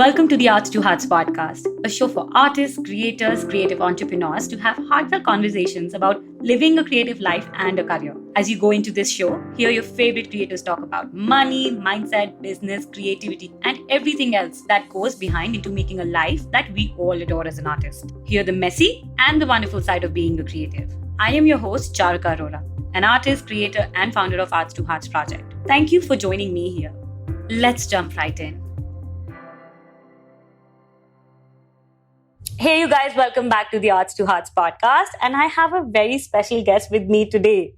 Welcome to the Arts to Hearts podcast, a show for artists, creators, creative entrepreneurs to have heartfelt conversations about living a creative life and a career. As you go into this show, hear your favorite creators talk about money, mindset, business, creativity, and everything else that goes behind into making a life that we all adore as an artist. Hear the messy and the wonderful side of being a creative. I am your host, Charuka Arora, an artist, creator, and founder of Arts to Hearts project. Thank you for joining me here. Let's jump right in. Hey, you guys, welcome back to the Arts to Hearts podcast. And I have a very special guest with me today.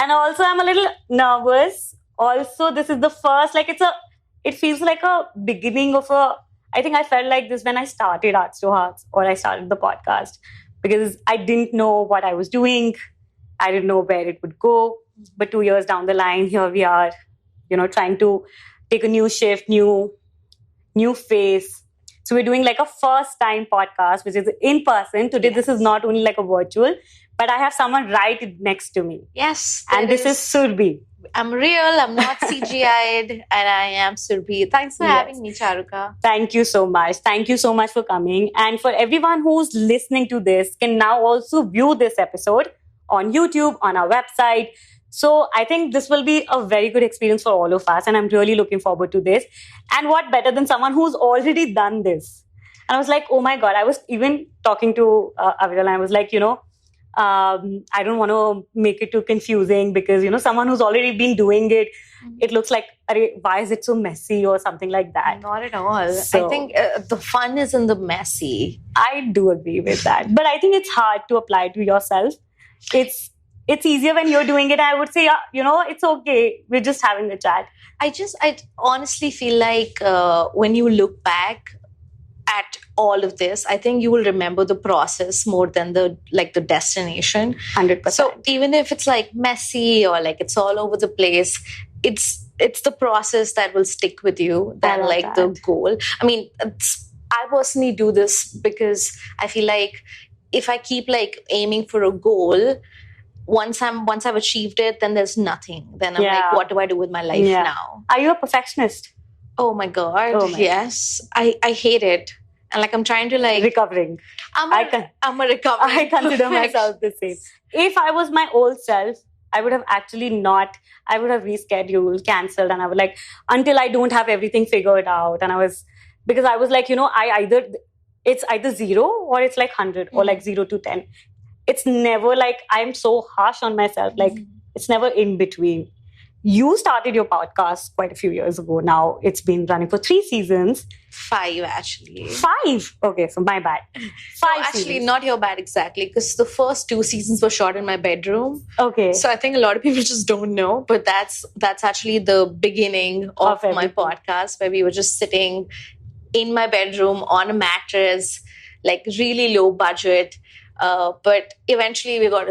And also, I'm a little nervous. Also, this is the first, it feels like a beginning of I think I felt like this when I started Arts to Hearts or I started the podcast because I didn't know what I was doing. I didn't know where it would go. But 2 years down the line, here we are, trying to take a new shift, new phase. So we're doing like a first time podcast, which is in person. Today, This is not only like a virtual, but I have someone right next to me. Yes. And this is Surbhi. I'm real. I'm not CGI'd. And I am Surbhi. Thanks for having me, Charuka. Thank you so much. Thank you so much for coming. And for everyone who's listening to this can now also view this episode on YouTube, on our website. So I think this will be a very good experience for all of us. And I'm really looking forward to this. And what better than someone who's already done this? And I was like, oh my God, I was even talking to Aviral and I was like, I don't want to make it too confusing because, someone who's already been doing it, it looks like, why is it so messy or something like that? Not at all. So, I think the fun is in the messy. I do agree with that. But I think it's hard to apply to yourself. It's easier when you're doing it. I would say, it's okay. We're just having a chat. I honestly feel like when you look back at all of this, I think you will remember the process more than the destination. 100%. So even if it's like messy or like it's all over the place, it's the process that will stick with you than the goal. I mean, I personally do this because I feel like if I keep aiming for a goal, once I've achieved it, then there's nothing. Then I'm like, what do I do with my life now? Are you a perfectionist? Oh my God. Yes. I hate it. And I'm trying to recovering. I'm a recovering. I consider myself the same. If I was my old self, I would have I would have rescheduled, cancelled, and I would until I don't have everything figured out. And because I was it's either 0 or it's 100 or 0 to 10. It's never I'm so harsh on myself. It's never in between. You started your podcast quite a few years ago now. It's been running for 3 seasons. 5, actually. 5? Okay, so my bad. 5 actually, seasons. Not your bad exactly, because the first 2 seasons were shot in my bedroom. Okay. So I think a lot of people just don't know, but that's actually the beginning of my podcast, where we were just sitting in my bedroom on a mattress, really low budget. But eventually we got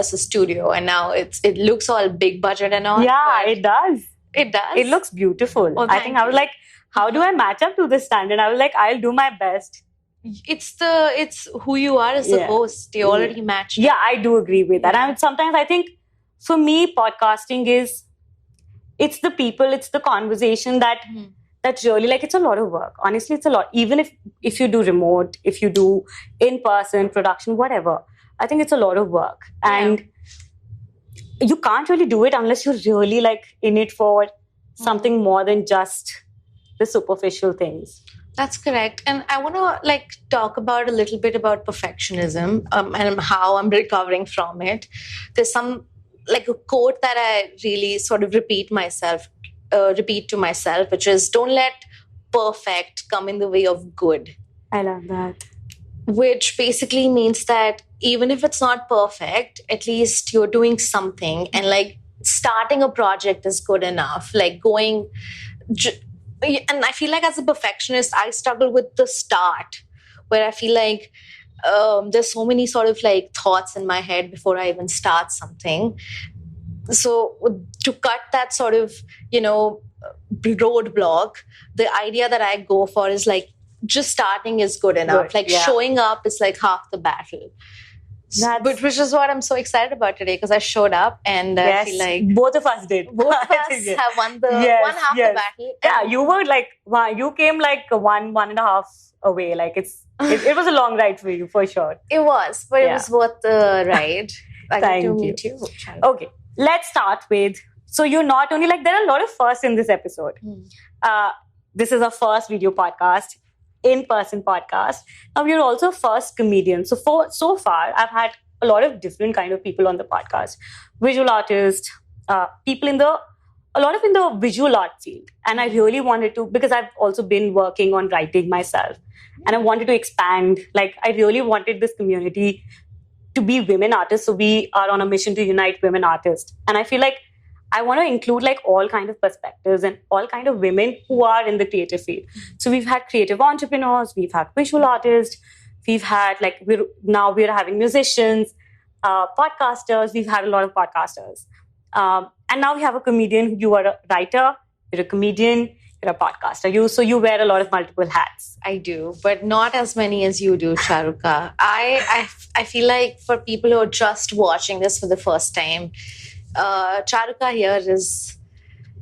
us a studio, and now it looks all big budget and all. Yeah, it does. It does. It looks beautiful. Oh, I think I was how do I match up to this standard? I was I'll do my best. It's who you are as a host. You already matched. Yeah, I do agree with that. And sometimes I think for me, podcasting it's the people, it's the conversation that's really it's a lot of work. Honestly, it's a lot. Even if you do remote, if you do in-person production, whatever, I think it's a lot of work. And you can't really do it unless you're really in it for something more than just the superficial things. That's correct. And I want to talk about a little bit about perfectionism and how I'm recovering from it. There's some a quote that I really sort of repeat to myself, which is, don't let perfect come in the way of good. I love that. Which basically means that even if it's not perfect, at least you're doing something, and starting a project is good enough. And I feel as a perfectionist, I struggle with the start, where I feel there's so many sort of thoughts in my head before I even start something. So to cut that sort of, roadblock, the idea that I go for is just starting is good enough. Showing up is half the battle. which is what I'm so excited about today, because I showed up and I feel like both of us did. Both of us have won the one half the battle. Yeah, you were like, you came like one and a half away. Like it was a long ride for you, for sure. It was, but it was worth the ride. I get to meet you. Okay, let's start with, so you're not only like, there are a lot of firsts in this episode. This is our first video podcast, in-person podcast. Now you're also first comedian. So far, I've had a lot of different kind of people on the podcast. Visual artists, people in the visual art field. And I really wanted to, because I've also been working on writing myself. And I wanted to expand. Like, I really wanted this community to be women artists. So we are on a mission to unite women artists. And I feel like I want to include like all kind of perspectives and all kind of women who are in the creative field. So we've had creative entrepreneurs, we've had visual artists, we've had like, we're having musicians, podcasters. We've had a lot of podcasters. And now we have a comedian. You are a writer, you're a comedian, you're a podcaster. So you wear a lot of multiple hats. I do, but not as many as you do, Charuka. I feel like for people who are just watching this for the first time, Charuka here is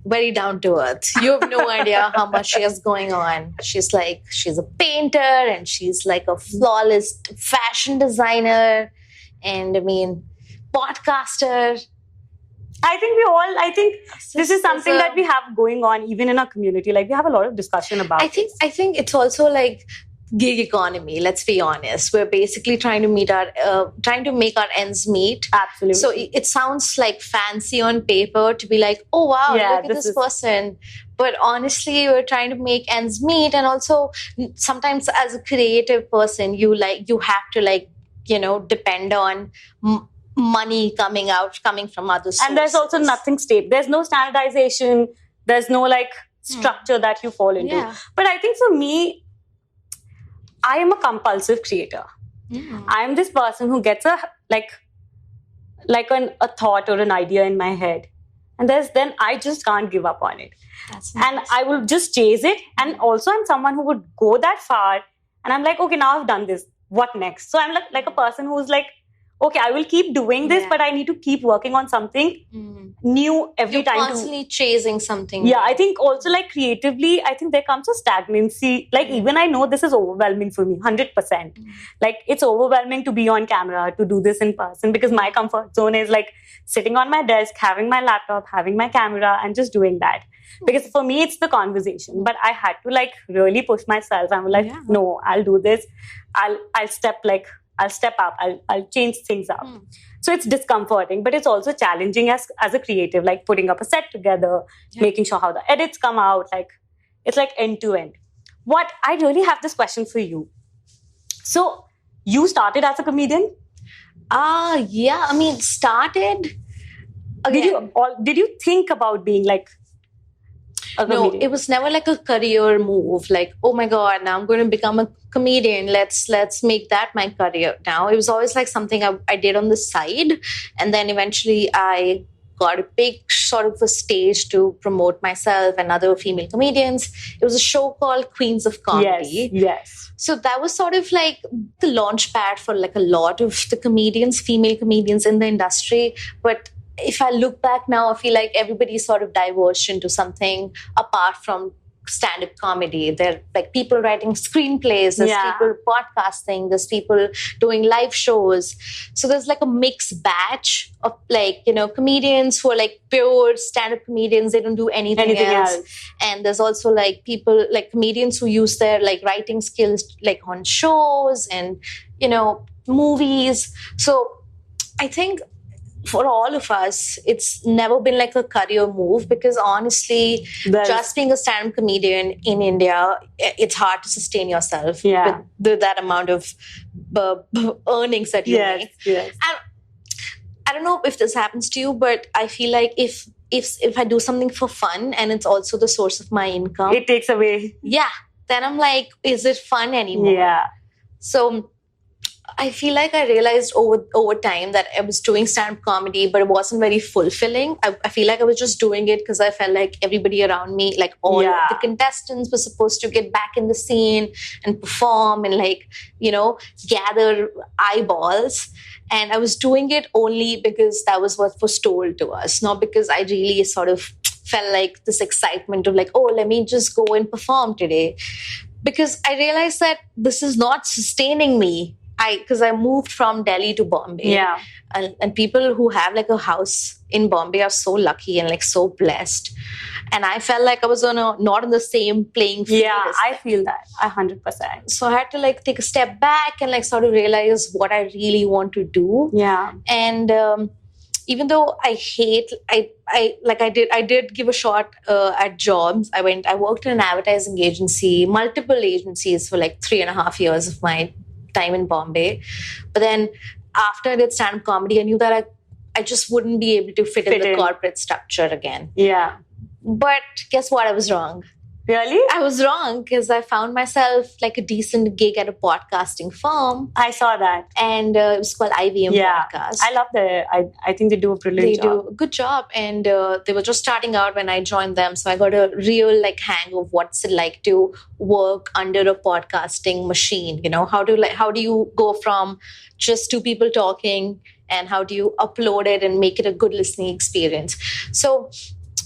very down to earth. You have no idea how much she has going on. She's a painter, and she's like a flawless fashion designer, and I mean, podcaster. I think this is something that we have going on even in our community. Like, we have a lot of discussion about I think it's also like gig economy. Let's be honest. We're basically trying to make our ends meet. Absolutely. So it sounds like fancy on paper to be like, oh wow, look at this person. But honestly, we're trying to make ends meet. And also sometimes as a creative person, you have to depend on money coming from other sources. And there's also nothing stable. There's no standardization. There's no like structure that you fall into. Yeah. But I think for me, I am a compulsive creator. I am this person who gets a thought or an idea in my head, and then I just can't give up on it. That's nice. And I will just chase it. And also I'm someone who would go that far, and I'm like, okay, now I've done this. What next? So I'm like a person who's like, okay, I will keep doing this, but I need to keep working on something new every time. You're constantly chasing something. Yeah, I think also like creatively, I think there comes a stagnancy. Like even I know this is overwhelming for me, 100%. Like it's overwhelming to be on camera, to do this in person, because my comfort zone is like sitting on my desk, having my laptop, having my camera, and just doing that. Because for me, it's the conversation. But I had to like really push myself. I'm like, no, I'll do this. I'll step up. I'll change things up. So it's discomforting, but it's also challenging as a creative, like putting up a set together, making sure how the edits come out. Like it's like end to end. What I really have this question for you. So you started as a comedian? Yeah. I mean, started. Again. Did you think about being like a comedian? No, it was never like a career move. Like, oh my God, now I'm going to become a comedian. Let's make that my career now. It was always like something I did on the side. And then eventually I got a big sort of a stage to promote myself and other female comedians. It was a show called Queens of Comedy. Yes. So that was sort of like the launch pad for like a lot of the female comedians in the industry. But if I look back now, I feel like everybody sort of diverged into something apart from stand-up comedy. There are like people writing screenplays, there's people podcasting, there's people doing live shows. So there's like a mixed batch of like, comedians who are like pure stand-up comedians. They don't do anything else. And there's also like people like comedians who use their like writing skills like on shows and, movies. So I think for all of us, it's never been like a career move because honestly, just being a stand-up comedian in India, it's hard to sustain yourself with that amount of earnings that you make. Yes. And I don't know if this happens to you, but I feel like if I do something for fun and it's also the source of my income, it takes away. Yeah. Then I'm like, is it fun anymore? Yeah. So I feel like I realized over time that I was doing stand-up comedy, but it wasn't very fulfilling. I feel like I was just doing it because I felt like everybody around me, like all the contestants, were supposed to get back in the scene and perform and like, gather eyeballs. And I was doing it only because that was what was told to us, not because I really sort of felt like this excitement of like, oh, let me just go and perform today. Because I realized that this is not sustaining me. Because I moved from Delhi to Bombay. Yeah. And people who have like a house in Bombay are so lucky and like so blessed. And I felt like I was not on the same playing field. Yeah, I feel that 100%. So I had to like take a step back and like sort of realize what I really want to do. Yeah. And even though I did give a shot at jobs. I worked in an advertising agency, multiple agencies for like 3.5 years of my time in Bombay. But then after I did stand-up comedy, I knew that I just wouldn't be able to fit in the corporate structure again. Yeah. But guess what? I was wrong. Really? I was wrong because I found myself like a decent gig at a podcasting firm. I saw that. And it was called IVM Podcast. I love that. I think they do a brilliant job. They do a good job. And they were just starting out when I joined them. So I got a real like hang of what's it like to work under a podcasting machine. How do you go from just two people talking and how do you upload it and make it a good listening experience? So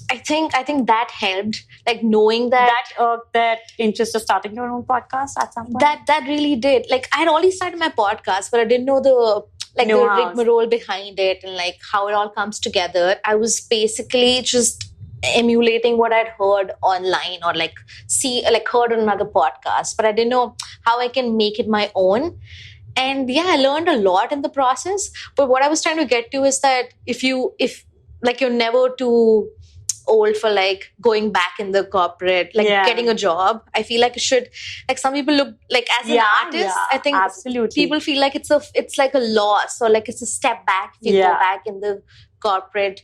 I think that helped, like knowing that interest of starting your own podcast at some point. That really did. Like I had already started my podcast, but I didn't know the rigmarole behind it and like how it all comes together. I was basically just emulating what I'd heard online or heard on another podcast, but I didn't know how I can make it my own. And yeah, I learned a lot in the process. But what I was trying to get to is that if you're never too old for like going back in the corporate, getting a job. I feel like it should, like some people look like as an artist, I think absolutely. People feel like it's like a loss or like it's a step back if you go back in the corporate,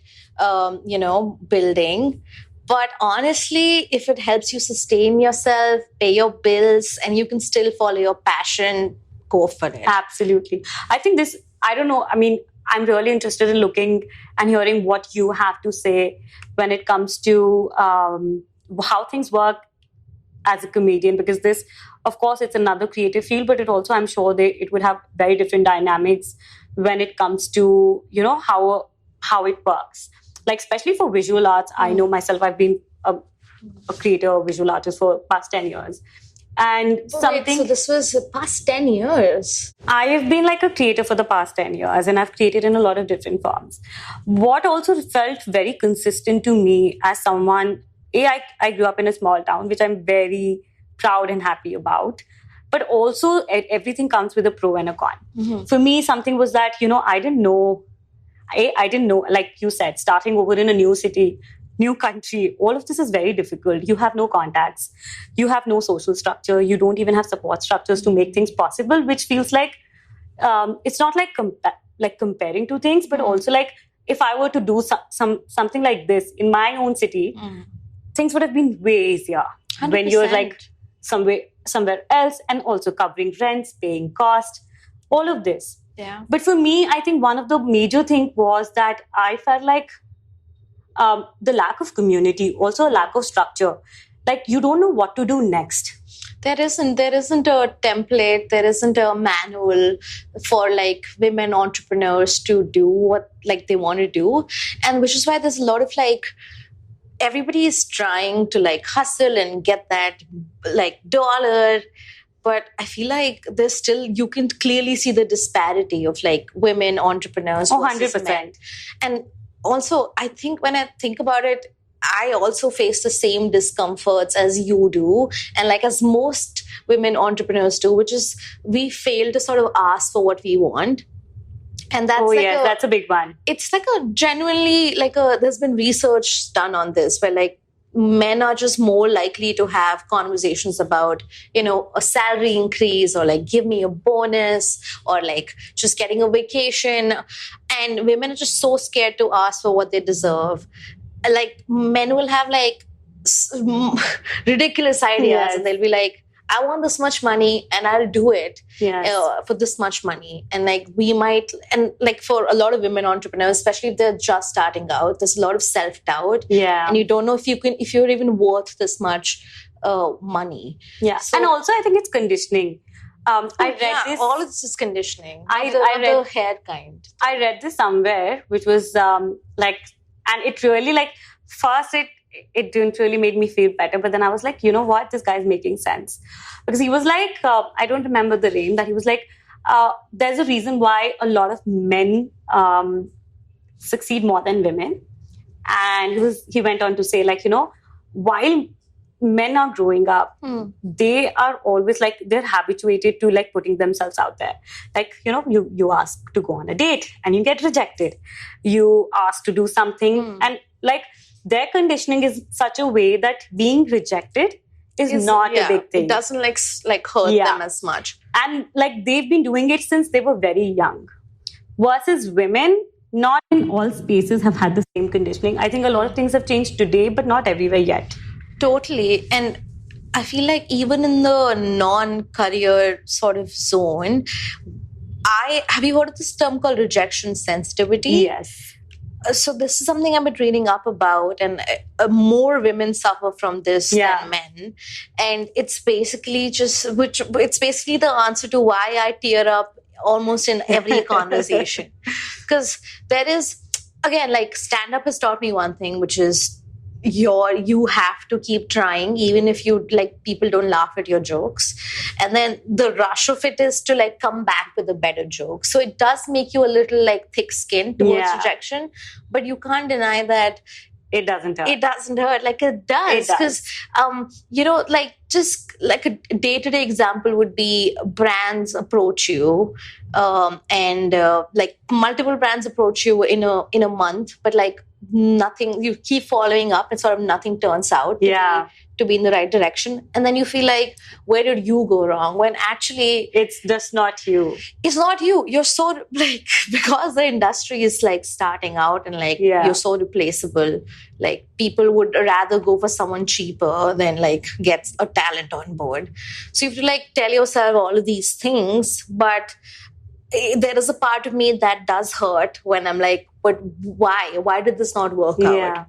building. But honestly, if it helps you sustain yourself, pay your bills, and you can still follow your passion, go for it. Absolutely. I think I don't know. I mean, I'm really interested in looking and hearing what you have to say when it comes to how things work as a comedian, because this, of course, it's another creative field, but it also, I'm sure it would have very different dynamics when it comes to, how it works. Like, especially for visual arts, I know myself, I've been a creator, a visual artist for past 10 years. And so this was the past 10 years. I have been like a creator for the past 10 years and I've created in a lot of different forms. What also felt very consistent to me as someone, I grew up in a small town, which I'm very proud and happy about. But also everything comes with a pro and a con. Mm-hmm. For me, something was that, I didn't know, like you said, starting over in a new city, new country, all of this is very difficult. You have no contacts. You have no social structure. You don't even have support structures to make things possible, which feels like it's not like comparing two things, but also like if I were to do something like this in my own city, things would have been way easier 100%. When you're like somewhere else and also covering rents, paying cost, all of this. Yeah. But for me, I think one of the major things was that I felt like the lack of community, also a lack of structure. Like you don't know what to do next. There isn't a template, there isn't a manual for like women entrepreneurs to do what like they want to do. And which is why there's a lot of like, everybody is trying to like hustle and get that like dollar. But I feel like there's still, you can clearly see the disparity of like women entrepreneurs. 100%. Men. And also, I think when I think about it, I also face the same discomforts as you do. And like as most women entrepreneurs do, which is we fail to sort of ask for what we want. And that's that's a big one. It's like a genuinely there's been research done on this where like men are just more likely to have conversations about, a salary increase or like give me a bonus or like just getting a vacation. And women are just so scared to ask for what they deserve. Like men will have like ridiculous ideas and they'll be like, I want this much money and I'll do it Yes. for this much money. And like we might, and like for a lot of women entrepreneurs, especially if they're just starting out, there's a lot of self-doubt. Yeah. And you don't know if you're even worth this much money. Yeah. So, and also I think it's conditioning. I read this. All it's just conditioning. I read the hair kind. I read this somewhere, which was like, and it really like, first it didn't really make me feel better. But then I was like, you know what? This guy's making sense. Because he was like, I don't remember the name, that he was like, there's a reason why a lot of men succeed more than women. And he went on to say, like, you know, while men are growing up, they are always like, they're habituated to like putting themselves out there. Like, you know, you ask to go on a date and you get rejected. You ask to do something and like, their conditioning is such a way that being rejected is not a big thing. It doesn't like hurt them as much. And like they've been doing it since they were very young. Versus women, not in all spaces have had the same conditioning. I think a lot of things have changed today, but not everywhere yet. Totally. And I feel like even in the non-career sort of zone, have you heard of this term called rejection sensitivity? Yes. So this is something I've been reading up about, and more women suffer from this than men. And it's basically it's basically the answer to why I tear up almost in every conversation. Because there is, again, like stand-up has taught me one thing, which is you have to keep trying, even if you like people don't laugh at your jokes. And then the rush of it is to like come back with a better joke. So it does make you a little like thick-skinned towards rejection, but you can't deny that it doesn't hurt. It doesn't hurt. Like it does. Because, you know, like just like a day-to-day example would be brands approach you and like multiple brands approach you in a month, but like nothing, you keep following up and sort of nothing turns out to be in the right direction. And then you feel like, where did you go wrong? When actually it's just not you. It's not you. You're so like, because the industry is like starting out and like you're so replaceable, like people would rather go for someone cheaper than like get a talent on board. So you have to like tell yourself all of these things, but there is a part of me that does hurt when I'm like, but why? Why did this not work out?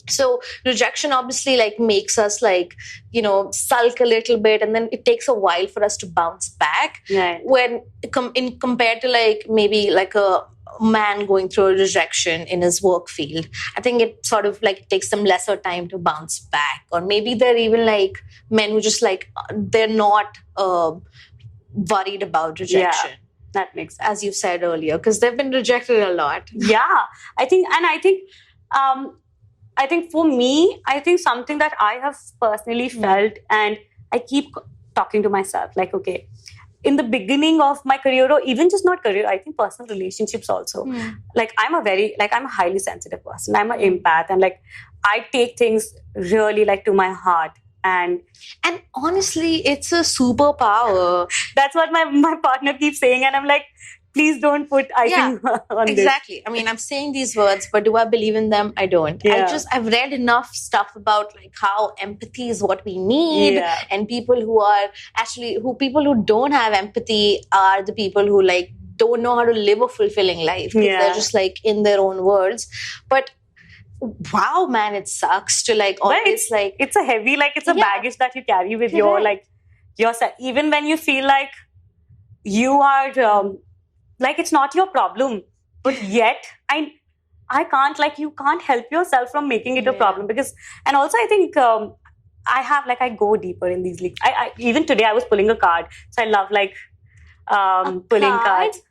So rejection obviously like makes us like, you know, sulk a little bit, and then it takes a while for us to bounce back. When compared to like maybe like a man going through a rejection in his work field, I think it sort of like takes them lesser time to bounce back. Or maybe they're even like men who just like, they're not worried about rejection. That makes sense. As you said earlier, because they've been rejected a lot. I think for me, I think something that I have personally felt, and I keep talking to myself, like, okay, in the beginning of my career, or even just not career, I think personal relationships also, like I'm a highly sensitive person. I'm an empath, and like I take things really like to my heart. And honestly, it's a superpower. That's what my partner keeps saying. And I'm like, please don't put icing on this. Exactly. I mean, I'm saying these words, but do I believe in them? I don't. I've read enough stuff about like how empathy is what we need. And people who don't have empathy are the people who like don't know how to live a fulfilling life. They're just like in their own worlds. But wow, man, it sucks to like always like, it's a heavy, like it's a baggage that you carry with your like yourself, even when you feel like you are like it's not your problem, but yet I can't, like, you can't help yourself from making it a problem. Because, and also I think I go deeper in these leagues. I even today I was pulling a card, so I love like pulling cards.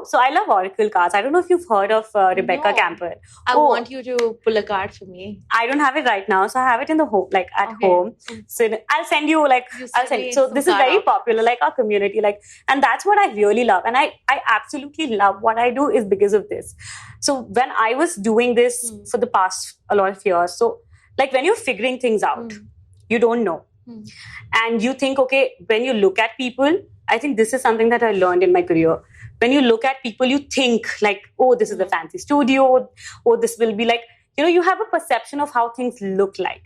So I love Oracle cards. I don't know if you've heard of Rebecca Campbell. I want you to pull a card for me. I don't have it right now, so I have it in the home, like at home. So I'll send you, like, So this is very popular, like our community, like, and that's what I really love. And I absolutely love what I do is because of this. So when I was doing this for the past a lot of years, so like when you're figuring things out, you don't know. And you think, okay, when you look at people, I think this is something that I learned in my career. When you look at people, you think like, oh, this is a fancy studio, or this will be like, you know, you have a perception of how things look like.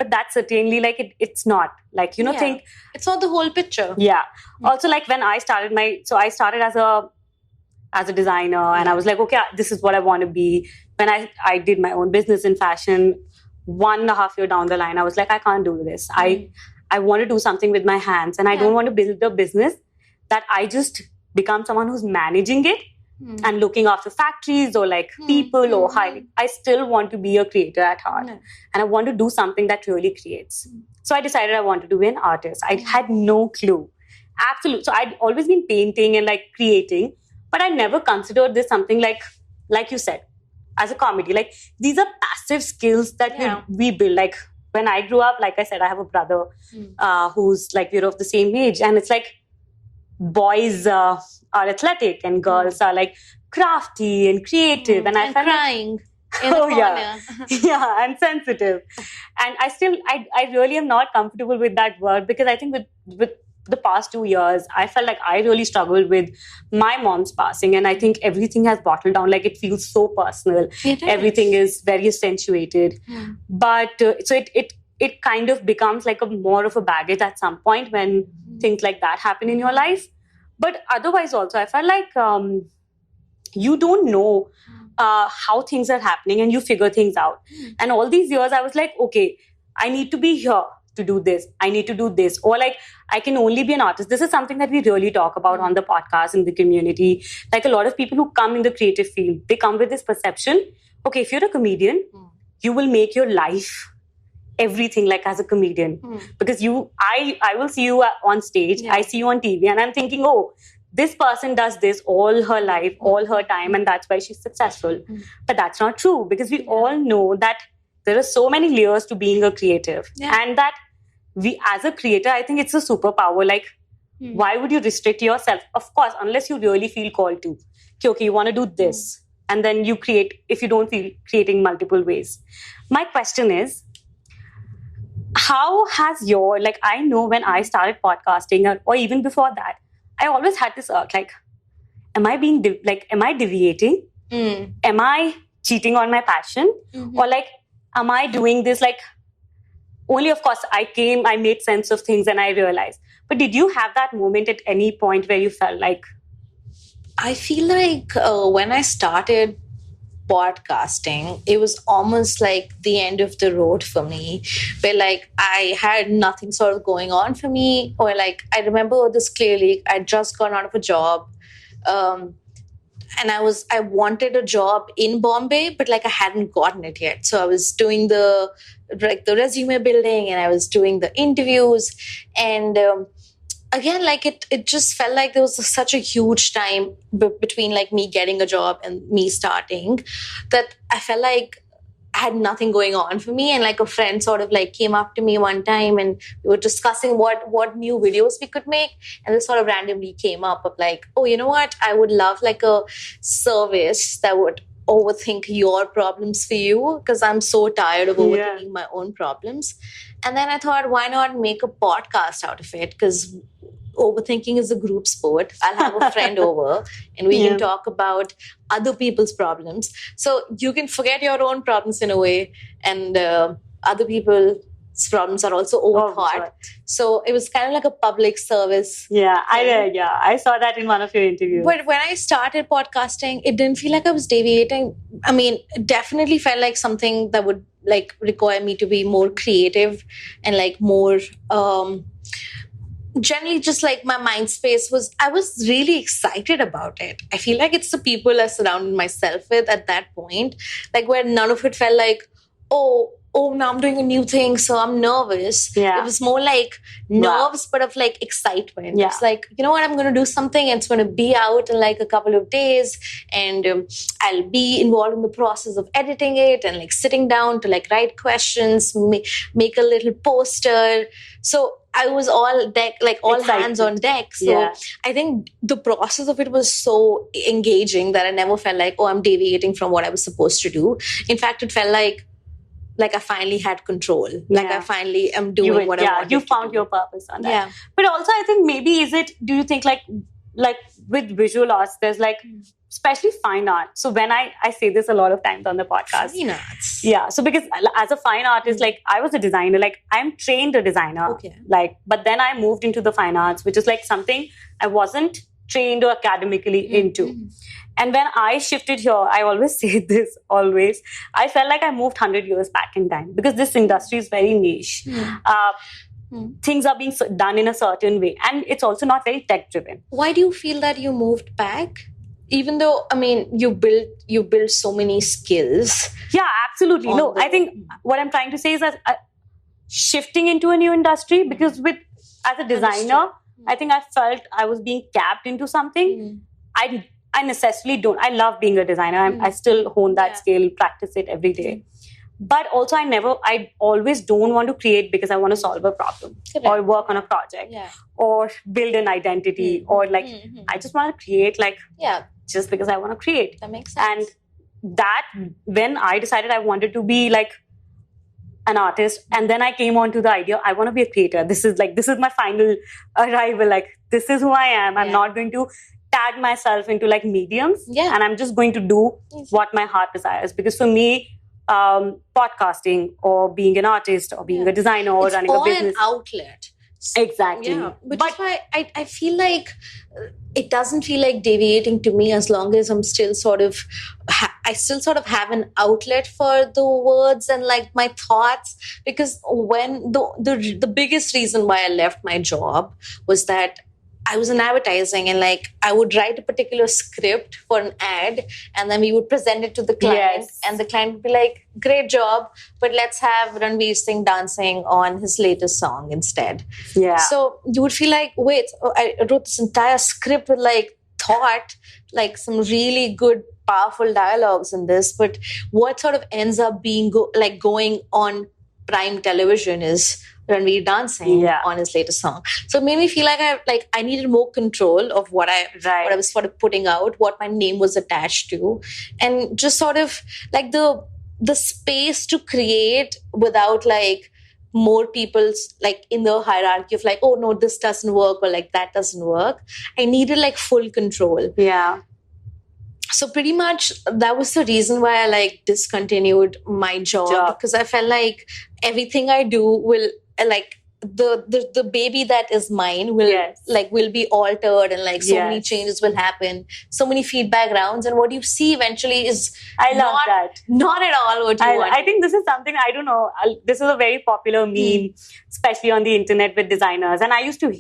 but that's certainly like it's not like, think it's not the whole picture. Yeah. Also, like when I started I started as a designer, and I was like, okay, this is what I want to be. When I did my own business in fashion, 1.5 years down the line, I was like, I can't do this. I want to do something with my hands, and I don't want to build a business that I just become someone who's managing it and looking after factories or like people or I still want to be a creator at heart, and I want to do something that really creates. So I decided I wanted to be an artist. I had no clue. Absolutely. So I'd always been painting and like creating, but I never considered this something like you said, as a comedy. Like these are passive skills that we build. Like when I grew up, like I said, I have a brother who's like, we're of the same age, and it's like boys are athletic and girls are like crafty and creative, and I felt crying in the corner. Yeah, and sensitive. And I really am not comfortable with that word, because I think with the past 2 years, I felt like I really struggled with my mom's passing, and I think everything has bottled down. Like it feels so personal. Everything is very accentuated. But so it kind of becomes like more of a baggage at some point when things like that happen in your life. But otherwise also, I felt like you don't know how things are happening, and you figure things out. And all these years, I was like, okay, I need to be here to do this. I need to do this. Or like, I can only be an artist. This is something that we really talk about on the podcast, in the community. Like a lot of people who come in the creative field, they come with this perception, okay, if you're a comedian, you will make your life everything like as a comedian. Because I will see you on stage, I see you on TV, and I'm thinking, oh, this person does this all her life, all her time, and that's why she's successful. But that's not true, because we all know that there are so many layers to being a creative. And that we, as a creator, I think it's a superpower. Like, why would you restrict yourself? Of course, unless you really feel called to. Okay, you want to do this. And then you create, if you don't feel creating multiple ways. My question is, how has your, like, I know when I started podcasting, or even before that, I always had this like, am I being, am I deviating? Am I cheating on my passion? Or like, am I doing this like, only of course I made sense of things and I realized. But did you have that moment at any point where you felt like? I feel like when I started podcasting, it was almost like the end of the road for me, where like I had nothing sort of going on for me. Or like, I remember this clearly, I'd just gone out of a job. And I wanted a job in Bombay, but like I hadn't gotten it yet. So I was doing the resume building, and I was doing the interviews. And again, like it just felt like there was such a huge time between like me getting a job and me starting, that I felt like I had nothing going on for me. And like a friend sort of like came up to me one time, and we were discussing what new videos we could make. And this sort of randomly came up of like, oh, you know what? I would love like a service that would overthink your problems for you, because I'm so tired of overthinking my own problems. And then I thought, why not make a podcast out of it? Because overthinking is a group sport. I'll have a friend over, and we can talk about other people's problems. So you can forget your own problems in a way, and other people's problems are also overthought. So it was kind of like a public service. I saw that in one of your interviews. But when I started podcasting, it didn't feel like I was deviating. I mean, it definitely felt like something that would like require me to be more creative and like more generally just like my mind space I was really excited about it. I feel like it's the people I surrounded myself with at that point, like where none of it felt like, oh, now I'm doing a new thing, so I'm nervous. It was more like nerves, but of like excitement. It's like, you know what, I'm going to do something, and it's going to be out in like a couple of days, and I'll be involved in the process of editing it and like sitting down to like write questions, make a little poster. So I was all deck, like all excited. Hands on deck. So I think the process of it was so engaging that I never felt like, oh, I'm deviating from what I was supposed to do. In fact, it felt like I finally had control. Like I finally am doing what I wanted. You found your purpose on that. But also I think maybe do you think like with visual arts, there's like especially fine art. So when I say this a lot of times on the podcast. Fine arts. Yeah. So because as a fine artist, like I was a designer, like I'm trained a designer. Okay. Like, but then I moved into the fine arts, which is like something I wasn't trained or academically into. And when I shifted here, I always say this, I felt like I moved 100 years back in time because this industry is very niche. Things are being done in a certain way. And it's also not very tech driven. Why do you feel that you moved back? Even though, I mean, you built so many skills. Yeah, absolutely. No, I think what I'm trying to say is that shifting into a new industry, because as a designer, I think I felt I was being capped into something. I necessarily don't. I love being a designer. I still hone that skill, practice it every day. But also I always don't want to create because I want to solve a problem or work on a project or build an identity or like, I just want to create just because I want to create. That makes sense. And that when I decided I wanted to be like an artist, and then I came on to the idea, I want to be a creator. This is my final arrival. Like, this is who I am. I'm not going to tag myself into like mediums and I'm just going to do what my heart desires. Because for me, podcasting or being an artist or being a designer or running a business. It's all an outlet. Exactly. Yeah. But that's why I feel like it doesn't feel like deviating to me as long as I'm still sort of, I still sort of have an outlet for the words and like my thoughts. Because when the biggest reason why I left my job was that I was in advertising and like I would write a particular script for an ad and then we would present it to the client and the client would be like, great job, but let's have Ranveer Singh dancing on his latest song instead. Yeah. So you would feel like, wait, I wrote this entire script with like thought, like some really good, powerful dialogues in this, but what sort of ends up being going on prime television is Ranveer dancing on his latest song. So it made me feel like I needed more control of what I was sort of putting out, what my name was attached to, and just sort of like the space to create without like more people's like in the hierarchy of like, oh no, this doesn't work or like that doesn't work. I needed like full control. Yeah. So pretty much that was the reason why I like discontinued my job because I felt like everything I do will like the baby that is mine will be altered and like so many changes will happen, so many feedback rounds, and what you see eventually is not at all what you want. I think this is something, I don't know, this is a very popular meme, especially on the internet with designers, and I used to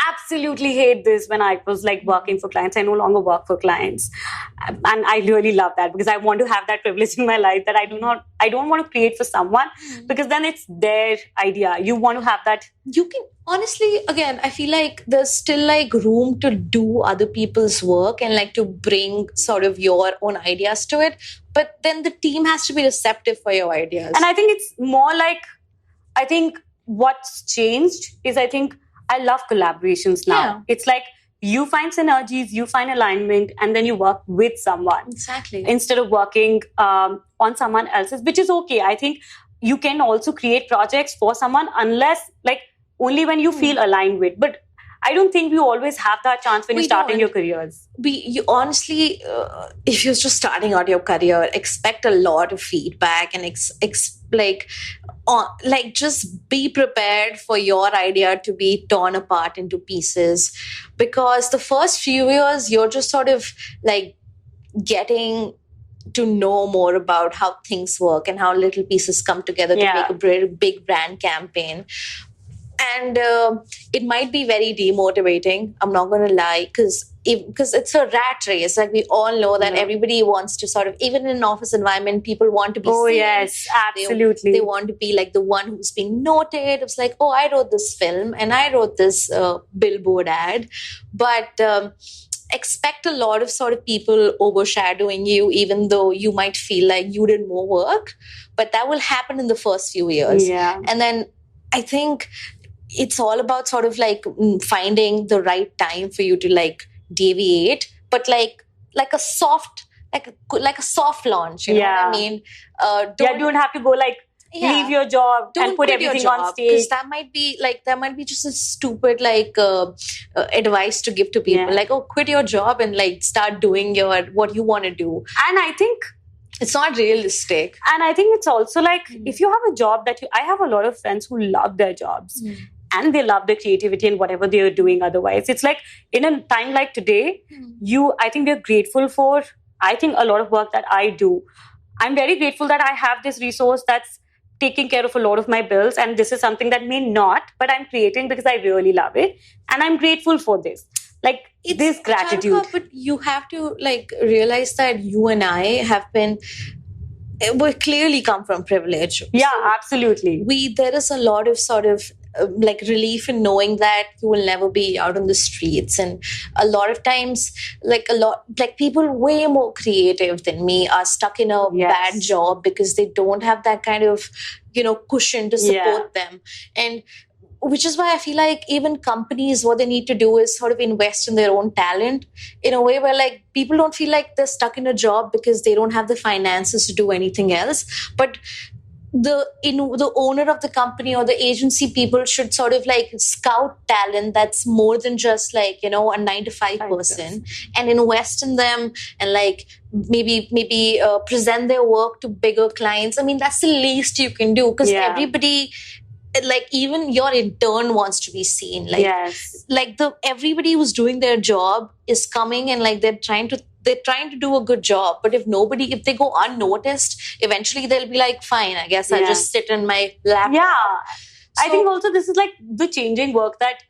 absolutely hate this when I was like working for clients. I no longer work for clients, and I really love that because I want to have that privilege in my life that I don't want to create for someone because then it's their idea. You want to have that. You can honestly, again, I feel like there's still like room to do other people's work and like to bring sort of your own ideas to it, but then the team has to be receptive for your ideas. And I think it's more like, I think what's changed is I love collaborations now. Yeah. It's like you find synergies, you find alignment, and then you work with someone. Exactly. Instead of working on someone else's, which is okay. I think you can also create projects for someone unless like only when you feel aligned with. But I don't think we always have that chance when you're starting your careers. You honestly, if you're just starting out your career, expect a lot of feedback and just be prepared for your idea to be torn apart into pieces, because the first few years you're just sort of like getting to know more about how things work and how little pieces come together to make a big brand campaign. And it might be very demotivating, I'm not going to lie, because it's a rat race. Like we all know that everybody wants to sort of, even in an office environment, people want to be seen. Yes, absolutely. They want to be like the one who's being noted. It's like, oh, I wrote this film and I wrote this billboard ad. But expect a lot of sort of people overshadowing you, even though you might feel like you did more work. But that will happen in the first few years. Yeah. And then I think it's all about sort of like finding the right time for you to like deviate, but like a soft launch, you know what I mean? You don't have to go like leave your job and put everything on stake. Because that might be just a stupid advice to give to people. Like, oh, quit your job and like start doing what you want to do. And I think it's not realistic. And I think it's also like, if you have a job I have a lot of friends who love their jobs and they love their creativity and whatever they're doing otherwise. It's like in a time like today, I think we're grateful for, I think a lot of work that I do. I'm very grateful that I have this resource that's taking care of a lot of my bills. And this is something that may not, but I'm creating because I really love it. And I'm grateful for this. Like, it's this gratitude. Charika, but you have to like realize that you and I we clearly come from privilege. Yeah, so absolutely. There is a lot of sort of like relief in knowing that you will never be out on the streets. And a lot of times, like people way more creative than me are stuck in a bad job because they don't have that kind of, cushion to support them. And which is why I feel like even companies, what they need to do is sort of invest in their own talent in a way where like people don't feel like they're stuck in a job because they don't have the finances to do anything else. But the owner of the company or the agency people should sort of like scout talent that's more than just like, a 9-to-5 person and invest in them and like maybe present their work to bigger clients. I mean, that's the least you can do because everybody, like even your intern wants to be seen. Like, everybody who's doing their job is coming and like they're trying to do a good job. But if they go unnoticed, eventually they'll be like, fine, I guess I'll just sit in my laptop. Yeah. So, I think also this is like the changing work that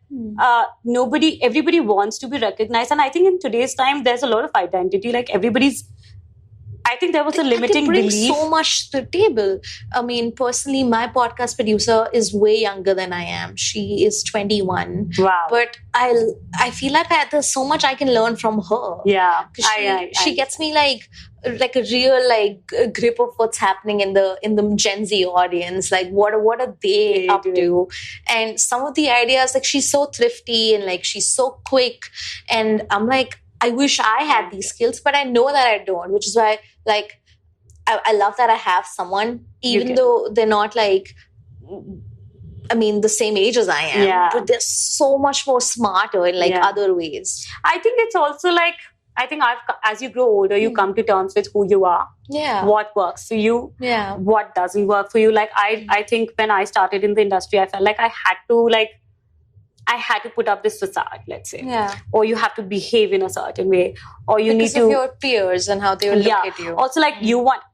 everybody wants to be recognized. And I think in today's time, there's a lot of identity. Like I think there was a limiting belief. So much to the table. I mean, personally, my podcast producer is way younger than I am. She is 21. Wow. But I feel like there's so much I can learn from her. Yeah. She gets me like a real like grip of what's happening in the Gen Z audience. Like what are they up to? And some of the ideas, like she's so thrifty and like she's so quick. And I'm like, I wish I had these skills, but I know that I don't, which is why like I love that I have someone, even though they're not like, I mean, the same age as I am, but they're so much more smarter in like other ways. I think it's also like, as you grow older, you come to terms with who you are, what works for you, what doesn't work for you. Like I think when I started in the industry, I felt like I had to put up this facade, let's say. Yeah. Or you have to behave in a certain way. Or you because need to... of your peers and how they will look at you. Also, like,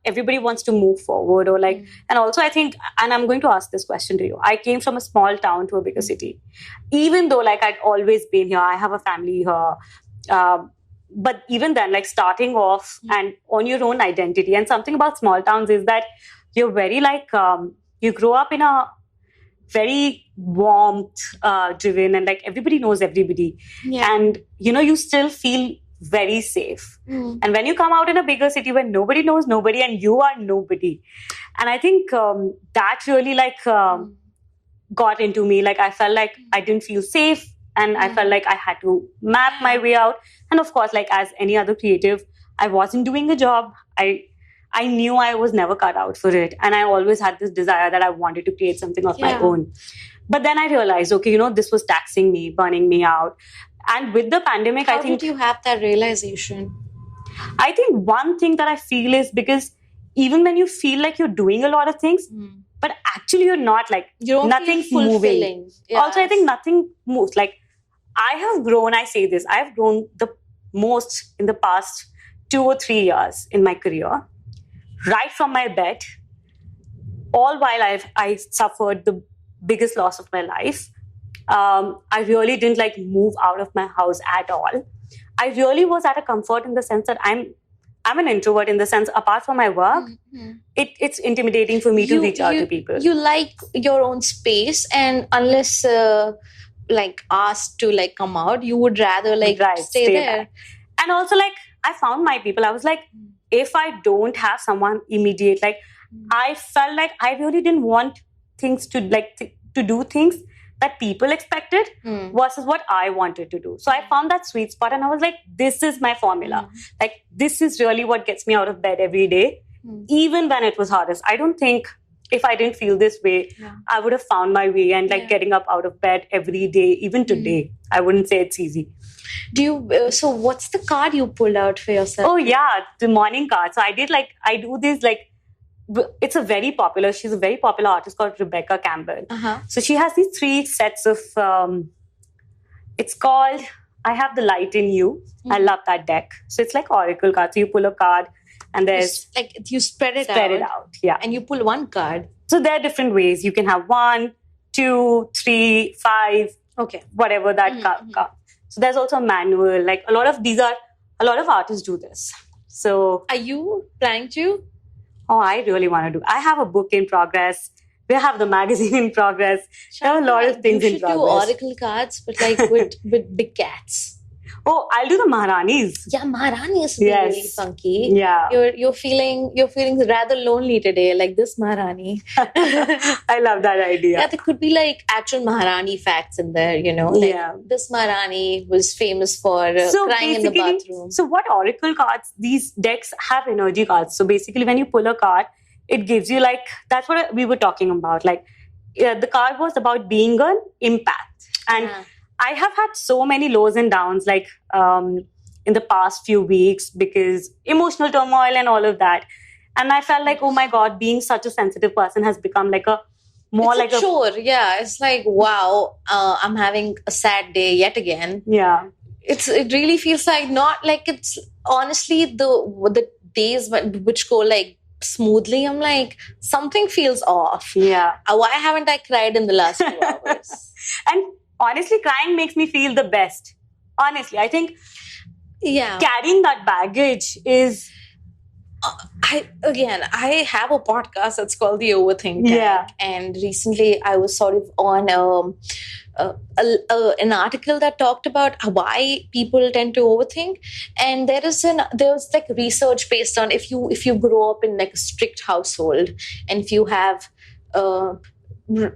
everybody wants to move forward. Or like... And also, I think... And I'm going to ask this question to you. I came from a small town to a bigger city. Even though, like, I'd always been here. I have a family here. But even then, like, starting off and on your own identity. And something about small towns is that you're very, like... you grow up in a very warmth driven and like everybody knows everybody. And you still feel very safe. And when you come out in a bigger city where nobody knows nobody and you are nobody, and I think that really like got into me. Like I felt like I didn't feel safe and I felt like I had to map my way out. And of course, like as any other creative, I wasn't doing a job. I knew I was never cut out for it. And I always had this desire that I wanted to create something of my own. But then I realized, okay, this was taxing me, burning me out. And with the pandemic, How did you have that realization? I think one thing that I feel is because even when you feel like you're doing a lot of things, but actually you're not, like nothing's moving. Yes. Also, I think nothing moves. Like I have grown, I say this, I've grown the most in the past 2 or 3 years in my career. Right from my bed, all while I suffered the biggest loss of my life. I really didn't like move out of my house at all. I really was at a comfort in the sense that I'm an introvert in the sense, apart from my work, it's intimidating for me to reach out to people. You like your own space, and unless like asked to like come out, you would rather like stay there. Back. And also like I found my people. I was like, if I don't have someone immediate, like I felt like I really didn't want things to like to do things that people expected versus what I wanted to do. So I found that sweet spot and I was like, this is my formula. Like this is really what gets me out of bed every day, even when it was hardest. I don't think if I didn't feel this way, I would have found my way. And like getting up out of bed every day, even today, I wouldn't say it's easy. Do you, so what's the card you pulled out for yourself? Oh yeah, the morning card. So I do this like, it's a very popular, she's a very popular artist called Rebecca Campbell. So she has these 3 sets of, it's called, I Have the Light in You. I love that deck. So it's like oracle cards. So you pull a card and there's... You spread it out. Yeah. And you pull one card. So there are different ways. You can have 1, 2, 3, 5. Okay. Whatever that card. So there's also a manual. Like a lot of artists do this. So... Are you planning to? Oh, I really want to do. I have a book in progress. We have the magazine in progress. There are a lot of things in progress. You should do oracle cards, but like with big cats. Oh, I'll do the Maharanis. Yeah, Maharanis would be really funky. Yeah. You're feeling rather lonely today, like this Maharani. I love that idea. Yeah, there could be like actual Maharani facts in there, you know. Like this Maharani was famous for crying in the bathroom. So what oracle cards, these decks have energy cards. So basically when you pull a card, it gives you like, that's what we were talking about. Like the card was about being an empath. And I have had so many lows and downs, like in the past few weeks, because emotional turmoil and all of that. And I felt like, oh my God, being such a sensitive person has become like a more it's like a chore. Yeah, it's like, wow, I'm having a sad day yet again. Yeah, it really feels like not like it's honestly the days which go like smoothly. I'm like, something feels off. Yeah, why haven't I cried in the last 2 hours? And honestly, crying makes me feel the best. Honestly, I think carrying that baggage is... I have a podcast that's called The Overthinking. Yeah. And recently I was sort of on an article that talked about why people tend to overthink. And there's like research based on if you grow up in like a strict household and if you have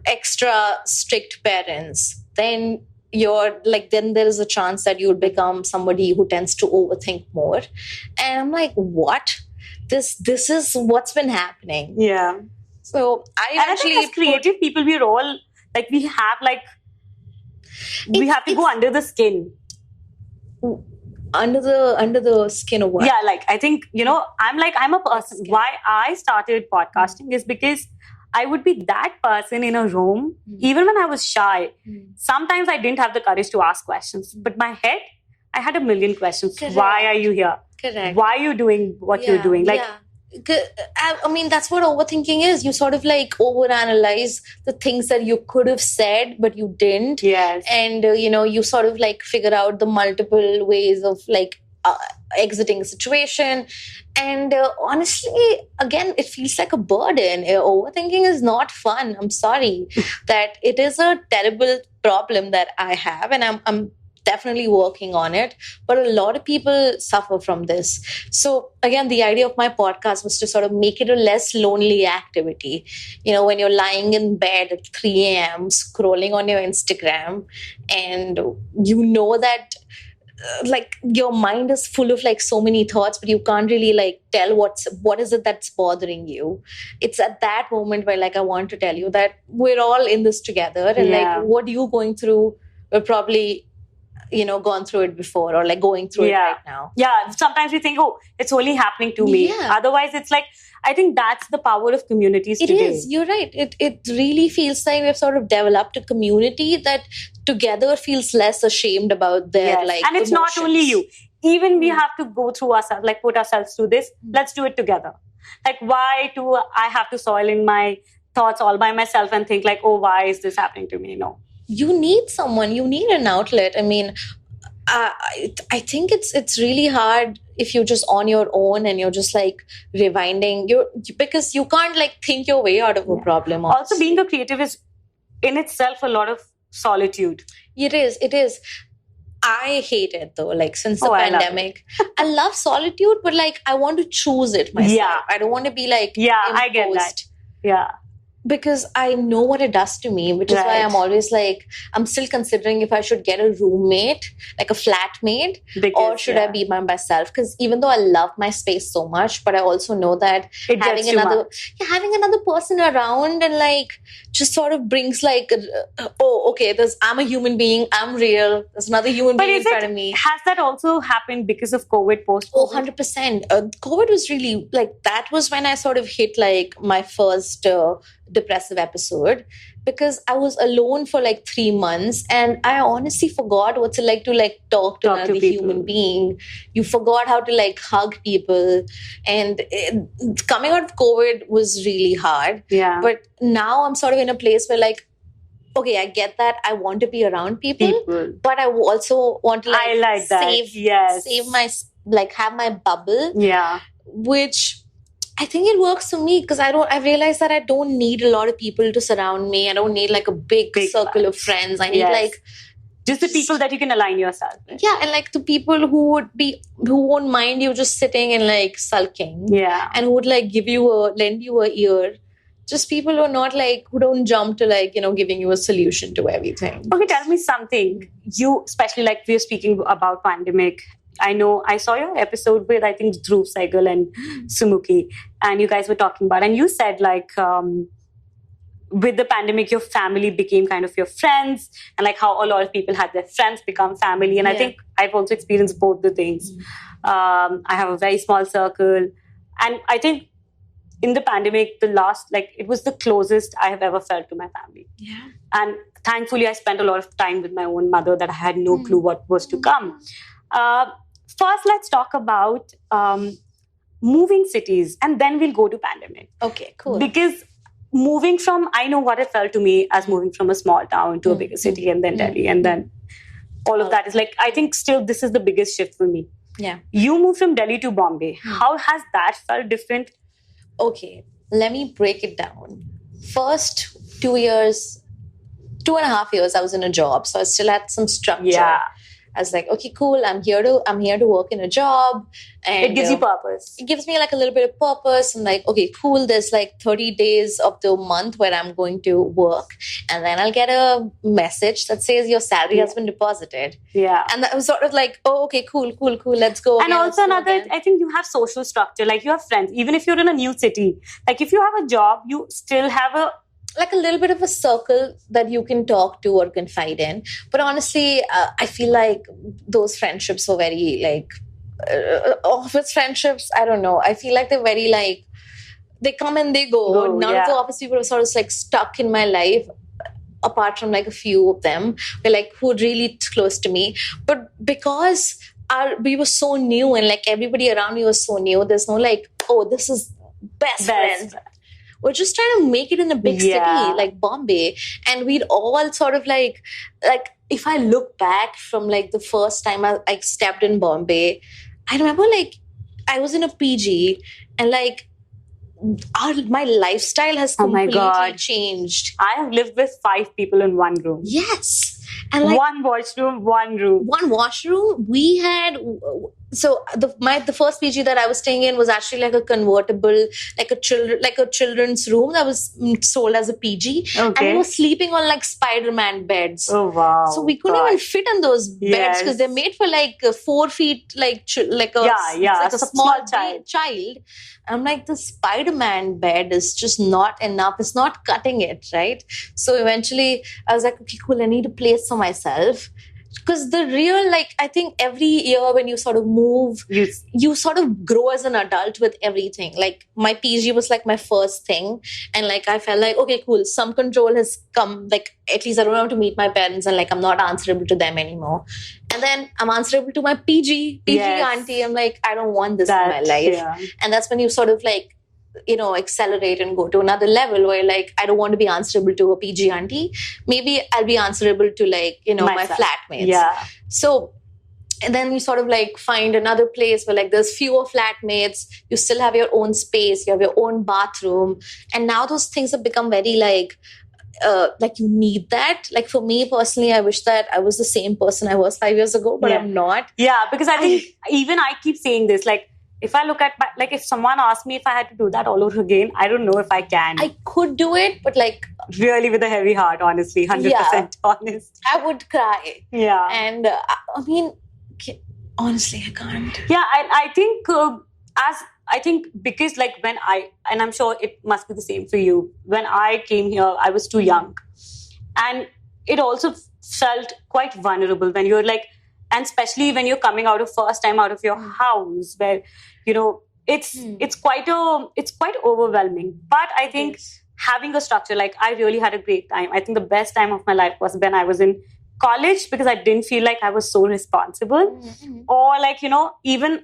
extra strict parents, then then there is a chance that you'll become somebody who tends to overthink more. And I'm like, what? This is what's been happening. Yeah. So I think as creative people, we're all like, we have to go under the skin. Under the skin of what? Yeah, like I think, I'm a person. Why I started podcasting is because I would be that person in a room, even when I was shy. Sometimes I didn't have the courage to ask questions, but my head, I had a million questions. Correct. Why are you here? Correct. Why are you doing what you're doing? Like, I mean, that's what overthinking is. You sort of like overanalyze the things that you could have said, but you didn't. Yes. And, you sort of like figure out the multiple ways of like exiting a situation. And honestly, again, it feels like a burden. Overthinking is not fun. I'm sorry that it is a terrible problem that I have, and I'm definitely working on it, but a lot of people suffer from this. So again, the idea of my podcast was to sort of make it a less lonely activity. When you're lying in bed at 3 a.m. scrolling on your Instagram, and that like your mind is full of like so many thoughts, but you can't really like tell what is it that's bothering you. It's at that moment where like I want to tell you that we're all in this together, and like what you're going through, we're probably gone through it before, or like going through it right now. Yeah, sometimes we think, oh, it's only happening to me. Otherwise, it's like, I think that's the power of communities today. It is, you're right. It really feels like we've sort of developed a community that together feels less ashamed about their like and it's emotions. Not only you. Even we have to go through ourselves, like put ourselves through this. Let's do it together. Like, why do I have to soil in my thoughts all by myself and think like, oh, why is this happening to me? No. You need someone. You need an outlet. I mean, I think it's really hard if you're just on your own and you're just like rewinding. Because you can't like think your way out of a problem. Also, being a creative is in itself a lot of solitude. It is. I hate it though. Like since the pandemic, I love solitude, but like I want to choose it myself. I don't want to be like imposed. I get that. Yeah. because I know what it does to me, which is why I'm always like, I'm still considering if I should get a roommate, like a flatmate, or should I be by myself? Because even though I love my space so much, but I also know that having another person around and like just sort of brings like, okay, I'm a human being, I'm real, there's another human being in front of me. Has that also happened because of COVID, post-COVID? 100%. COVID was really like, that was when I sort of hit like my first depressive episode, because I was alone for like 3 months and I honestly forgot what's it like to like talk to another human being. You forgot how to like hug people, and coming out of COVID was really hard. Yeah. But now I'm sort of in a place where like, okay, I get that I want to be around people. But I also want to like, save my, like have my bubble. Yeah. Which I think it works for me because I realize that I don't need a lot of people to surround me. I don't need like a big circle of friends. I need like just the people that you can align yourself with. Yeah, and like the people who won't mind you just sitting and like sulking. Yeah. And who would like lend you a ear. Just people who are not like, who don't jump to like, giving you a solution to everything. Okay, tell me something. You, especially like we're speaking about pandemic. I know I saw your episode with, I think, Dhruv Saigal and Sumuki, and you guys were talking about, and you said like, with the pandemic, your family became kind of your friends, and like how a lot of people had their friends become family. And I think I've also experienced both the things. I have a very small circle, and I think in the pandemic, it was the closest I have ever felt to my family. Yeah. And thankfully, I spent a lot of time with my own mother that I had no clue what was to come. First, let's talk about moving cities, and then we'll go to pandemic. Okay, cool. Because moving from, I know what it felt to me as moving from a small town to a bigger city, and then Delhi, and then all of that is like, I think still this is the biggest shift for me. Yeah. You moved from Delhi to Bombay. How has that felt different? Okay, let me break it down. First 2.5 years, I was in a job, so I still had some structure. Yeah. I was like, okay, cool. I'm here to work in a job, and it gives you purpose. It gives me like a little bit of purpose. And like, okay, cool. There's like 30 days of the month where I'm going to work, and then I'll get a message that says your salary has been deposited. Yeah, and that was sort of like, oh, okay, cool. Let's go. And also another, I think you have social structure. Like you have friends, even if you're in a new city. Like if you have a job, you still have a little bit of a circle that you can talk to or confide in. But honestly, I feel like those friendships were very like office friendships. I don't know. I feel like they're very like, they come and they go. None of the office people are sort of like stuck in my life, apart from like a few of them. They're like who are really close to me. But because we were so new and like everybody around me was so new, there's no like, oh, this is best friends. We're just trying to make it in a big city like Bombay. And we'd all sort of like if I look back from like the first time I stepped in Bombay, I remember like I was in a PG and like my lifestyle has completely changed. I have lived with 5 people in one room. Yes. And like, one washroom, one room. One washroom. We had... So the first PG that I was staying in was actually like a convertible, like a children's room that was sold as a PG. Okay. And we were sleeping on like Spider-Man beds. Oh wow! So we couldn't even fit on those beds because they're made for like 4 feet, like a small child. I'm like, the Spider-Man bed is just not enough. It's not cutting it, right? So eventually I was like, okay, cool. I need a place for myself. Because the real, like, I think every year when you sort of move, you sort of grow as an adult with everything. Like, my PG was like my first thing. And like, I felt like, okay, cool. Some control has come. Like, at least I don't have to meet my parents and like, I'm not answerable to them anymore. And then I'm answerable to my PG auntie. I'm like, I don't want this in my life. Yeah. And that's when you sort of like, accelerate and go to another level where like, I don't want to be answerable to a PG auntie. Maybe I'll be answerable to like, my flatmates. Yeah. So, and then you sort of like find another place where like there's fewer flatmates. You still have your own space. You have your own bathroom. And now those things have become very like you need that. Like for me personally, I wish that I was the same person I was 5 years ago, but I'm not. Yeah, because I think even I keep saying this, like, if I look at if someone asked me if I had to do that all over again, I don't know if I can. I could do it, but like really with a heavy heart, honestly, 100% honest. I would cry. Yeah. And I mean, honestly, I can't. Yeah, I think because like when and I'm sure it must be the same for you, when I came here, I was too young. And it also felt quite vulnerable when you're like, and especially when you're coming first time out of your house, where, it's quite overwhelming. But I think having a structure, like I really had a great time. I think the best time of my life was when I was in college, because I didn't feel like I was so responsible. Or like, even